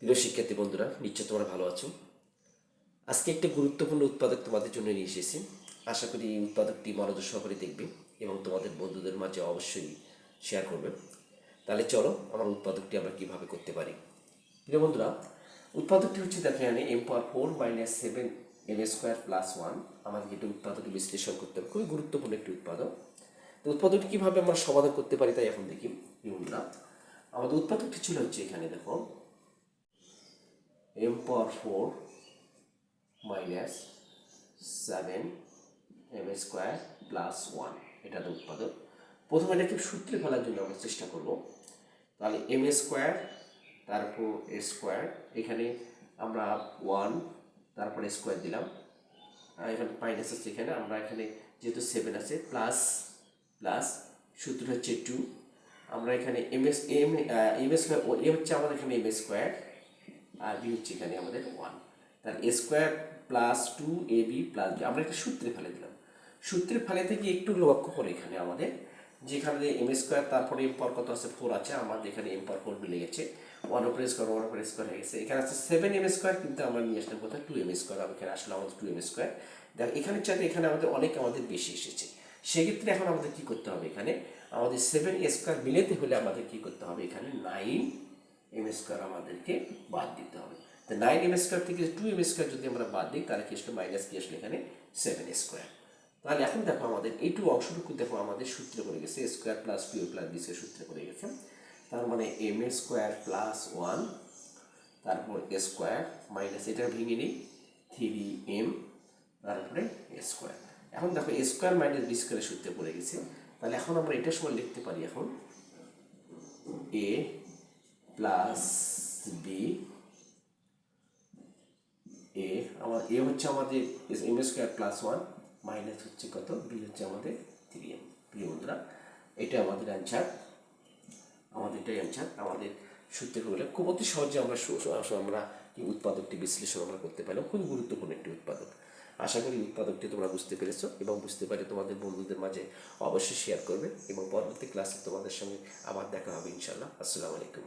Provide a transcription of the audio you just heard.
প্রিয় শিক্ষার্থী বন্ধুরা, নিশ্চয় তোমরা ভালো আছো। আজকে একটা গুরুত্বপূর্ণ উৎপাদক তোমাদের জন্য নিয়ে এসেছি। আশা করি এই উৎপাদকটি মনোযোগ সহকারে দেখবে এবং তোমাদের বন্ধুদের মাঝে অবশ্যই শেয়ার করবে। তাহলে চলো আমার উৎপাদকটি আমরা কীভাবে করতে পারি। প্রিয় বন্ধুরা, উৎপাদকটি হচ্ছে দেখো এখানে m⁴ - 7m² + 1। আমাদের এটা উৎপাদকটি বিশ্লেষণ করতে হবে, খুবই গুরুত্বপূর্ণ একটি উৎপাদক। তো উৎপাদকটি কীভাবে আমরা সমাধান করতে পারি তাই এখন দেখি। প্রিয় বন্ধুরা, আমাদের উৎপাদকটি ছিল হচ্ছে এখানে দেখো m⁴ - 7m² + 1, এটা তো উৎপাদক। প্রথমে এটাকে সূত্রে ফেলার জন্য আমরা চেষ্টা করব। তাহলে m², তারপর a², এখানে আমরা 1, তারপর স্কোয়ার দিলাম, আর এখানে মাইনাস আছে, এখানে আমরা এখানে যেহেতু 7 আছে প্লাস প্লাস সূত্র হচ্ছে 2। আমরা এখানে এম স্কোয়ার, এ হচ্ছে আমাদের এখানে m² আর বি হচ্ছে এখানে আমাদের 1। তাহলে a² + 2ab + b আমরা একটা সূত্রে ফেলে দিলাম। সূত্রে ফেলে থেকে একটু লক্ষ্য করে এখানে আমাদের যেখানে m², তারপরে m পর কত আছে 4 আছে, আমাদের এখানে m/4 মিলে গেছে। 1/2 হয়ে গেছে। এখানে আছে 7m², কিন্তু আমরা নিয়ে আসলাম কোথায় 2m², এখানে আসলে আমাদের 2m²। দেখ এখানে চাইতে এখানে আমাদের বেশি এসেছে। সেক্ষেত্রে এখন আমাদের কী করতে হবে, এখানে আমাদের 7a² মিলাতে হলে আমাদের কী করতে হবে, এখানে 9m² আমাদেরকে বাদ দিতে হবে। তো 9m² থেকে 2m² যদি আমরা বাদ দিই তাহলে কি আসলে মাইনাস কি আসলে এখানে 7a²। তাহলে এখন দেখো আমাদের এইটু অংশটুকু দেখো আমাদের সূত্রে পড়ে গেছে, a² + 2a + b সূত্রে পড়ে গেছে। তার মানে m² + 1, তারপর স্কোয়ার মাইনাস এটা ভেঙে নিই 3m, তারপরে স্কোয়ার। এখন দেখো a² - b² সূত্রে পড়ে গেছে। তাহলে এখন আমরা এটা সময় লিখতে পারি এখন a + b, এ আমার এ হচ্ছে আমাদের m² + 1 মাইনাস হচ্ছে কত, বি হচ্ছে আমাদের 3m। প্রিয় বন্ধুরা, এটা আমাদের অ্যান্সার, এটাই অ্যান্সার। আমাদের সূত্রে বলে খুব অতি সহজে আমরা এই উৎপাদকটি বিশ্লেষণ আমরা করতে পারলাম। খুবই গুরুত্বপূর্ণ একটি উৎপাদক। আশা করি উৎপাদকটি তোমরা বুঝতে পেরেছো এবং বুঝতে পারে তোমাদের বন্ধুদের মাঝে অবশ্যই শেয়ার করবে এবং পরবর্তী ক্লাসে তোমাদের সঙ্গে আবার দেখা হবে ইনশাআল্লাহ। আসসালামু আলাইকুম।